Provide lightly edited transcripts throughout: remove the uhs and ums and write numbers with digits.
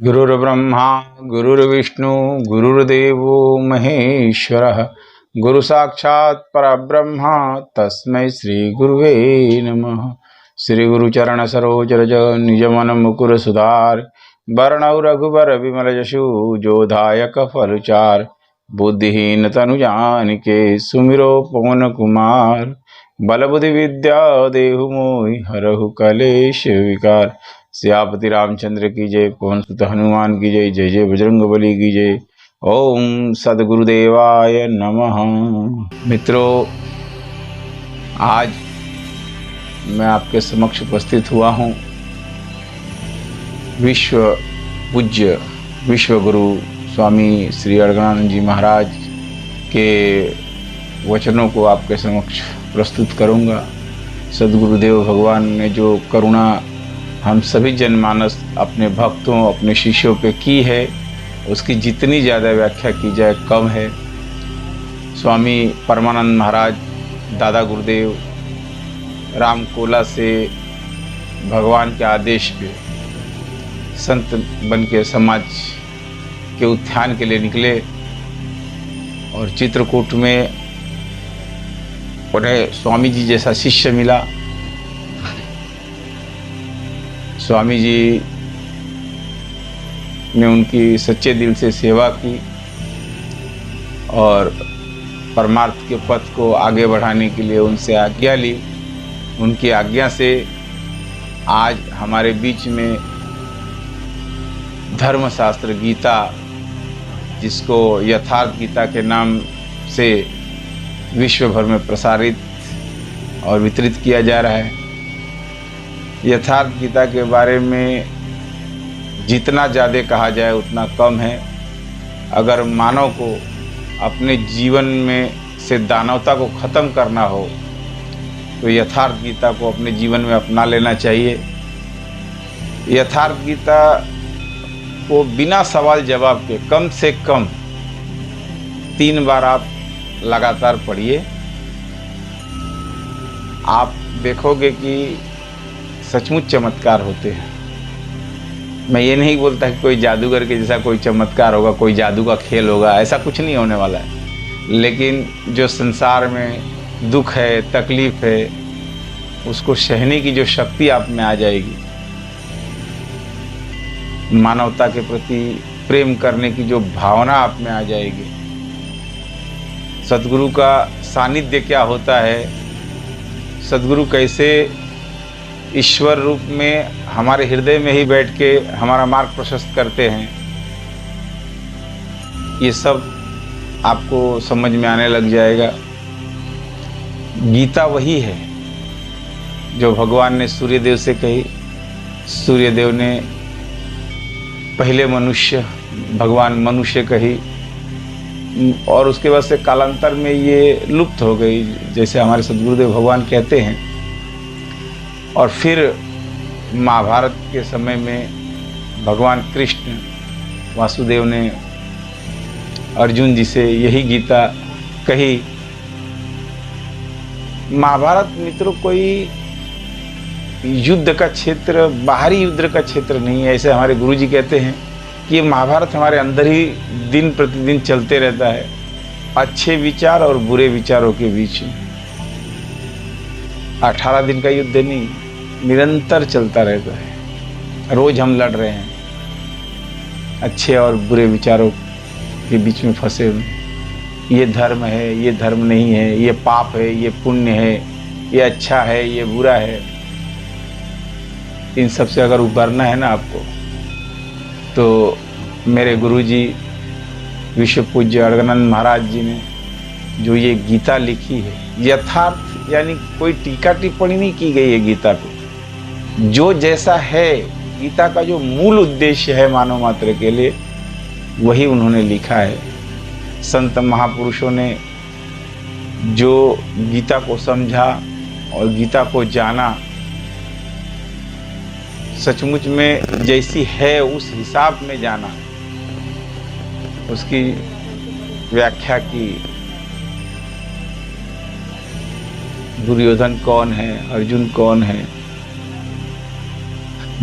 गुरुर्ब्रह्मा गुरुर्विष्णु गुरुर्देवो महेश्वरः गुरु साक्षात् परब्रह्म तस्मै श्री गुरुवे नमः। श्री गुरुचरण सरोज रज निज मन मुकुर सुधार वरणौ रघुबर विमल जशु जोधायक फलचार बुद्धिहीन तनु जानिके सुमिरो पवन कुमार बल बुद्धि विद्या देहु मोहि हरहु कलेश विकार। सियापति रामचंद्र की जय, पवन सुत हनुमान की जय, जय जय बजरंग बली की जय। ओम सद्गुरुदेवाय नमः। मित्रों, आज मैं आपके समक्ष उपस्थित हुआ हूँ विश्व पूज्य विश्व गुरु स्वामी श्री अड़गड़ानंद जी महाराज के वचनों को आपके समक्ष प्रस्तुत करूँगा। सद्गुरुदेव भगवान ने जो करुणा हम सभी जनमानस अपने भक्तों अपने शिष्यों पे की है, उसकी जितनी ज़्यादा व्याख्या की जाए कम है। स्वामी परमानंद महाराज दादा गुरुदेव रामकोला से भगवान के आदेश पे संत बन के समाज के उत्थान के लिए निकले और चित्रकूट में उन्हें स्वामी जी जैसा शिष्य मिला। स्वामी जी ने उनकी सच्चे दिल से सेवा की और परमार्थ के पथ को आगे बढ़ाने के लिए उनसे आज्ञा ली। उनकी आज्ञा से आज हमारे बीच में धर्मशास्त्र गीता, जिसको यथार्थ गीता के नाम से विश्व भर में प्रसारित और वितरित किया जा रहा है। यथार्थ गीता के बारे में जितना ज़्यादा कहा जाए उतना कम है। अगर मानव को अपने जीवन में से दानवता को ख़त्म करना हो तो यथार्थ गीता को अपने जीवन में अपना लेना चाहिए। यथार्थ गीता को बिना सवाल जवाब के कम से कम 3 बार आप लगातार पढ़िए। आप देखोगे कि सचमुच चमत्कार होते हैं। मैं ये नहीं बोलता कि कोई जादूगर के जैसा कोई चमत्कार होगा, कोई जादू का खेल होगा, ऐसा कुछ नहीं होने वाला है। लेकिन जो संसार में दुख है, तकलीफ है, उसको सहने की जो शक्ति आप में आ जाएगी, मानवता के प्रति प्रेम करने की जो भावना आप में आ जाएगी, सद्गुरु का सानिध्य क्या होता है, सद्गुरु कैसे ईश्वर रूप में हमारे हृदय में ही बैठ के हमारा मार्ग प्रशस्त करते हैं, ये सब आपको समझ में आने लग जाएगा। गीता वही है जो भगवान ने सूर्यदेव से कही। सूर्यदेव ने पहले मनुष्य भगवान मनुष्य कही और उसके बाद से कालांतर में ये लुप्त हो गई, जैसे हमारे सद्गुरुदेव भगवान कहते हैं। और फिर महाभारत के समय में भगवान कृष्ण वासुदेव ने अर्जुन जी से यही गीता कही। महाभारत मित्रों कोई युद्ध का क्षेत्र, बाहरी युद्ध का क्षेत्र नहीं है। ऐसे हमारे गुरुजी कहते हैं कि ये महाभारत हमारे अंदर ही दिन प्रतिदिन चलते रहता है, अच्छे विचार और बुरे विचारों के बीच। 18 दिन का युद्ध नहीं, निरंतर चलता रहता है। रोज हम लड़ रहे हैं अच्छे और बुरे विचारों के बीच में फंसे हुए। ये धर्म है, ये धर्म नहीं है, ये पाप है, ये पुण्य है, ये अच्छा है, ये बुरा है। इन सब से अगर उबरना है ना आपको, तो मेरे गुरुजी विश्व पूज्य अड़गड़ानंद महाराज जी ने जो ये गीता लिखी है, यथार्थ यानी कोई टीका टिप्पणी नहीं की गई है गीता पे। जो जैसा है गीता का जो मूल उद्देश्य है मानव मात्र के लिए, वही उन्होंने लिखा है। संत महापुरुषों ने जो गीता को समझा और गीता को जाना, सचमुच में जैसी है उस हिसाब में जाना, उसकी व्याख्या की। दुर्योधन कौन है, अर्जुन कौन है,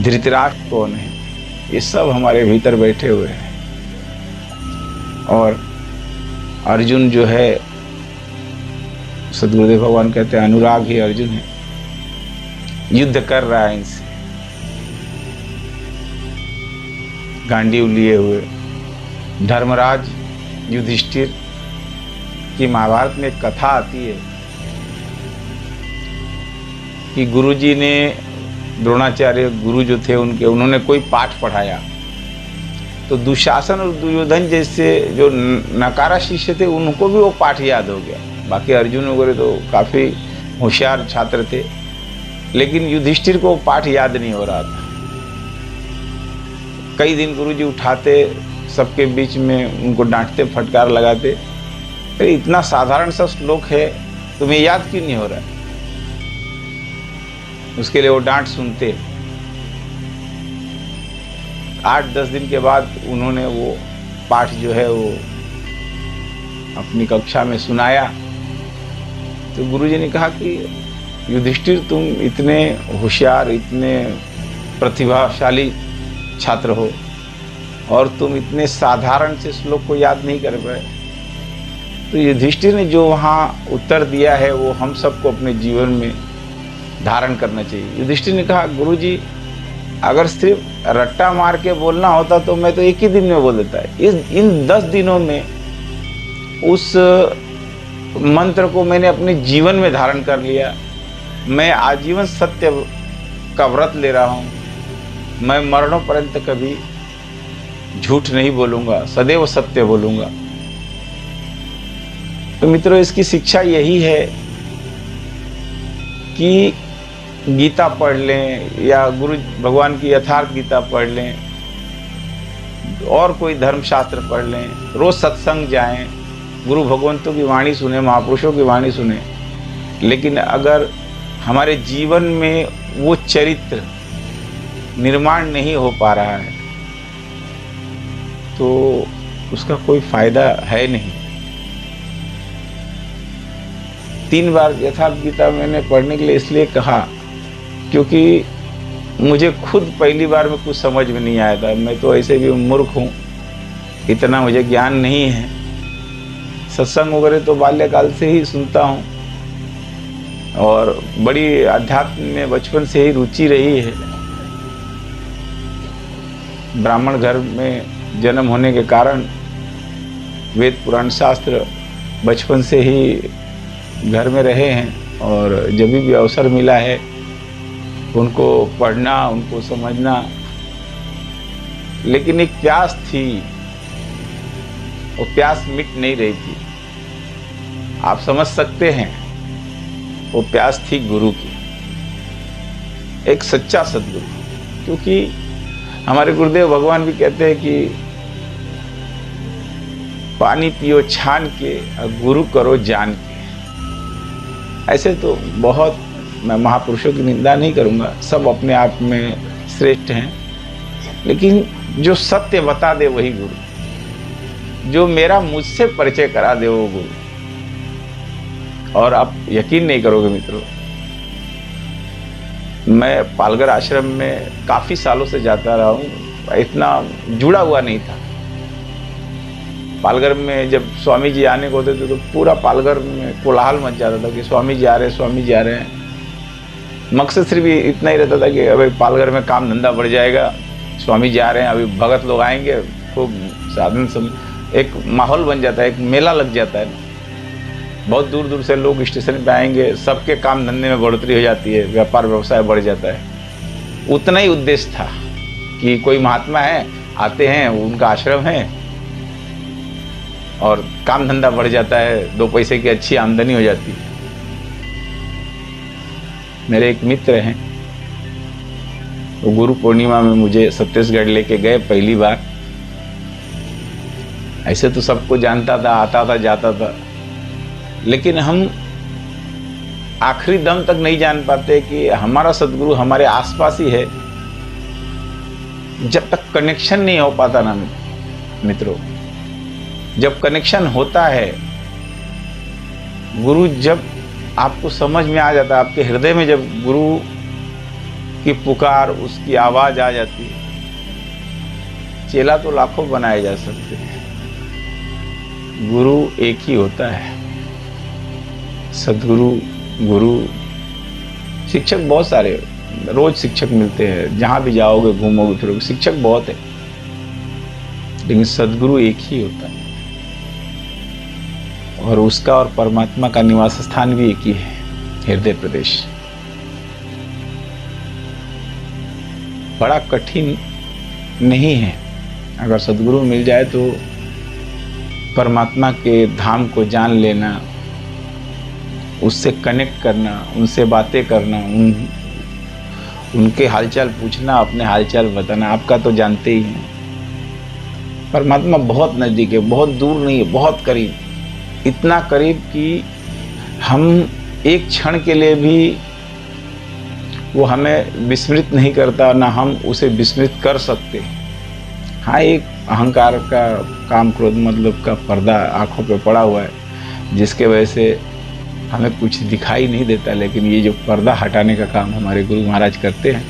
धृतराष्ट्र कौन है, ये सब हमारे भीतर बैठे हुए हैं। और अर्जुन जो है, सदगुरुदेव भगवान कहते हैं अनुराग ही अर्जुन है, युद्ध कर रहा है इनसे, गांडीव लिए हुए। धर्मराज युधिष्ठिर की महाभारत में एक कथा आती है कि गुरुजी ने, द्रोणाचार्य गुरु जो थे उनके, उन्होंने कोई पाठ पढ़ाया तो दुशासन और दुर्योधन जैसे जो नकारा शिष्य थे उनको भी वो पाठ याद हो गया। बाकी अर्जुन वगैरह तो काफ़ी होशियार छात्र थे, लेकिन युधिष्ठिर को पाठ याद नहीं हो रहा था। कई दिन गुरुजी उठाते, सबके बीच में उनको डांटते, फटकार लगाते, अरे इतना साधारण सा श्लोक है, तुम्हें याद क्यों नहीं हो रहा है? उसके लिए वो डांट सुनते। 8-10 दिन के बाद उन्होंने वो पाठ जो है वो अपनी कक्षा में सुनाया तो गुरुजी ने कहा कि युधिष्ठिर, तुम इतने होशियार, इतने प्रतिभाशाली छात्र हो और तुम इतने साधारण से श्लोक को याद नहीं कर पाए। तो युधिष्ठिर ने जो वहाँ उत्तर दिया है वो हम सबको अपने जीवन में धारण करना चाहिए। युधिष्ठिर ने कहा, गुरुजी अगर सिर्फ रट्टा मार के बोलना होता तो मैं तो एक ही दिन में बोल देता है। इन 10 दिनों में उस मंत्र को मैंने अपने जीवन में धारण कर लिया। मैं आजीवन सत्य का व्रत ले रहा हूँ। मैं मरणोपर्यंत कभी झूठ नहीं बोलूँगा, सदैव सत्य बोलूँगा। तो मित्रों, इसकी शिक्षा यही है कि गीता पढ़ लें या गुरु भगवान की यथार्थ गीता पढ़ लें और कोई धर्मशास्त्र पढ़ लें, रोज सत्संग जाएं, गुरु भगवंतों की वाणी सुने, महापुरुषों की वाणी सुने, लेकिन अगर हमारे जीवन में वो चरित्र निर्माण नहीं हो पा रहा है तो उसका कोई फायदा है नहीं। 3 बार यथार्थ गीता मैंने पढ़ने के लिए इसलिए कहा क्योंकि मुझे खुद पहली बार में कुछ समझ में नहीं आया था। मैं तो ऐसे भी मूर्ख हूँ, इतना मुझे ज्ञान नहीं है। सत्संग वगैरह तो बाल्यकाल से ही सुनता हूँ और बड़ी अध्यात्म में बचपन से ही रुचि रही है। ब्राह्मण घर में जन्म होने के कारण वेद पुराण शास्त्र बचपन से ही घर में रहे हैं और जब भी अवसर मिला है उनको पढ़ना, उनको समझना। लेकिन एक प्यास थी, वो प्यास मिट नहीं रही थी। आप समझ सकते हैं, वो प्यास थी गुरु की, एक सच्चा सद्गुरु। क्योंकि हमारे गुरुदेव भगवान भी कहते हैं कि पानी पियो छान के, गुरु करो जान के। ऐसे तो बहुत, मैं महापुरुषों की निंदा नहीं करूँगा, सब अपने आप में श्रेष्ठ हैं, लेकिन जो सत्य बता दे वही गुरु, जो मेरा मुझसे परिचय करा दे वो गुरु। और आप यकीन नहीं करोगे मित्रों, मैं पालघर आश्रम में काफ़ी सालों से जाता रहा हूँ, इतना जुड़ा हुआ नहीं था। पालघर में जब स्वामी जी आने को होते थे तो पूरा पालघर में कोलाहल मच जाता था कि स्वामी जी आ रहे हैं, स्वामी जी आ रहे हैं। मकसद सिर्फ इतना ही रहता था कि अभी पालघर में काम धंधा बढ़ जाएगा, स्वामी जी आ रहे हैं, अभी भगत लोग आएंगे, खूब साधन एक माहौल बन जाता है, एक मेला लग जाता है। बहुत दूर दूर से लोग स्टेशन पे आएंगे, सबके काम धंधे में बढ़ोतरी हो जाती है, व्यापार व्यवसाय बढ़ जाता है। उतना ही उद्देश्य था कि कोई महात्मा है, आते हैं, उनका आश्रम है और काम धंधा बढ़ जाता है, 2 पैसे की अच्छी आमदनी हो जाती है। मेरे एक मित्र हैं, वो गुरु पूर्णिमा में मुझे छत्तीसगढ़ लेके गए पहली बार। ऐसे तो सबको जानता था, आता था, जाता था, लेकिन हम आखिरी दम तक नहीं जान पाते कि हमारा सद्गुरु हमारे आसपास ही है। जब तक कनेक्शन नहीं हो पाता ना मित्रों, जब कनेक्शन होता है, गुरु जब आपको समझ में आ जाता है, आपके हृदय में जब गुरु की पुकार, उसकी आवाज़ आ जाती है, चेला तो लाखों बनाए जा सकते हैं, गुरु एक ही होता है। सदगुरु, गुरु, शिक्षक बहुत सारे, रोज शिक्षक मिलते हैं, जहां भी जाओगे घूमोगे फिरोगे शिक्षक बहुत है, लेकिन सदगुरु एक ही होता है। और उसका और परमात्मा का निवास स्थान भी एक ही है, हृदय प्रदेश। बड़ा कठिन नहीं है, अगर सदगुरु मिल जाए तो परमात्मा के धाम को जान लेना, उससे कनेक्ट करना, उनसे बातें करना, उनके हालचाल पूछना, अपने हालचाल बताना। आपका तो जानते ही हैं, परमात्मा बहुत नज़दीक है, बहुत दूर नहीं है, बहुत करीब, इतना करीब कि हम एक क्षण के लिए भी वो हमें विस्मृत नहीं करता, ना हम उसे विस्मृत कर सकते। हाँ, एक अहंकार का, काम क्रोध मतलब का पर्दा आंखों पे पड़ा हुआ है, जिसके वजह से हमें कुछ दिखाई नहीं देता, लेकिन ये जो पर्दा हटाने का काम हमारे गुरु महाराज करते हैं।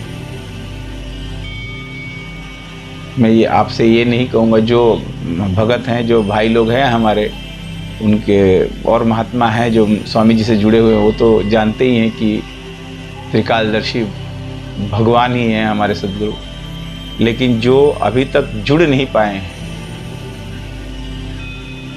मैं ये आपसे ये नहीं कहूँगा, जो भगत हैं, जो भाई लोग हैं हमारे, उनके और महात्मा हैं जो स्वामी जी से जुड़े हुए हैं, वो तो जानते ही हैं कि त्रिकालदर्शी भगवान ही हैं हमारे सदगुरु। लेकिन जो अभी तक जुड़ नहीं पाए हैं,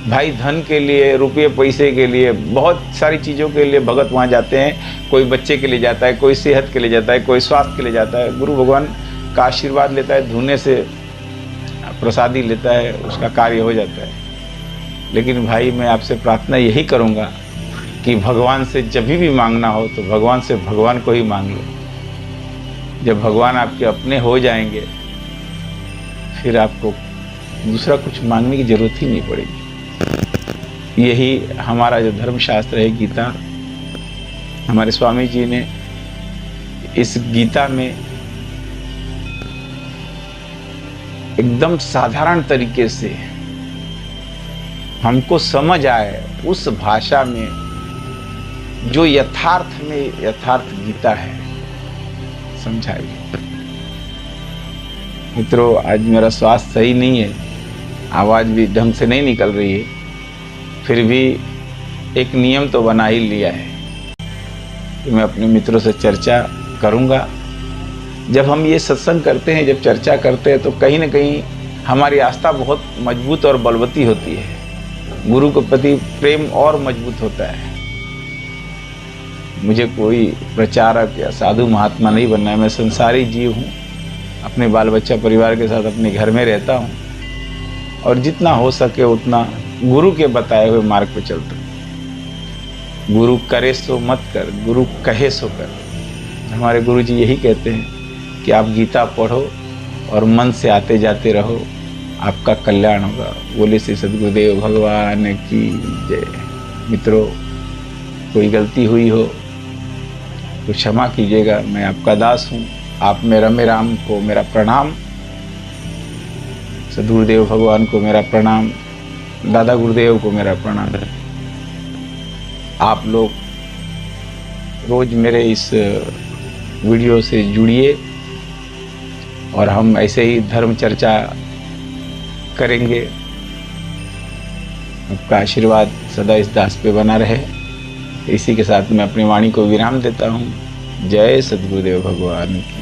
भाई धन के लिए, रुपये पैसे के लिए, बहुत सारी चीज़ों के लिए भगत वहाँ जाते हैं। कोई बच्चे के लिए जाता है, कोई सेहत के लिए जाता है, कोई स्वास्थ्य के लिए जाता है, गुरु भगवान का आशीर्वाद लेता है, धुने से प्रसादी लेता है, उसका कार्य हो जाता है। लेकिन भाई मैं आपसे प्रार्थना यही करूँगा कि भगवान से जब भी मांगना हो तो भगवान से भगवान को ही मांग लो। जब भगवान आपके अपने हो जाएंगे, फिर आपको दूसरा कुछ मांगने की जरूरत ही नहीं पड़ेगी। यही हमारा जो धर्मशास्त्र है, गीता, हमारे स्वामी जी ने इस गीता में एकदम साधारण तरीके से हमको समझ आए उस भाषा में जो यथार्थ में यथार्थ गीता है, समझाइए। मित्रों, आज मेरा स्वास्थ्य सही नहीं है, आवाज़ भी ढंग से नहीं निकल रही है, फिर भी एक नियम तो बना ही लिया है कि मैं अपने मित्रों से चर्चा करूंगा। जब हम ये सत्संग करते हैं, जब चर्चा करते हैं, तो कहीं ना कहीं हमारी आस्था बहुत मजबूत और बलवती होती है, गुरु के प्रति प्रेम और मजबूत होता है। मुझे कोई प्रचारक या साधु महात्मा नहीं बनना है, मैं संसारी जीव हूँ, अपने बाल बच्चा परिवार के साथ अपने घर में रहता हूँ और जितना हो सके उतना गुरु के बताए हुए मार्ग पर चलता हूँ। गुरु करे सो मत कर, गुरु कहे सो कर। हमारे गुरु जी यही कहते हैं कि आप गीता पढ़ो और मन से आते जाते रहो, आपका कल्याण होगा। बोले श्री सद्गुरुदेव भगवान की जय। मित्रों, कोई गलती हुई हो तो क्षमा कीजिएगा, मैं आपका दास हूँ। आप में रमे राम को मेरा प्रणाम, सद्गुरुदेव भगवान को मेरा प्रणाम, दादा गुरुदेव को मेरा प्रणाम। आप लोग रोज मेरे इस वीडियो से जुड़िए और हम ऐसे ही धर्म चर्चा करेंगे। आपका आशीर्वाद सदा इस दास पे बना रहे। इसी के साथ मैं अपनी वाणी को विराम देता हूँ। जय सद्गुरुदेव भगवान की।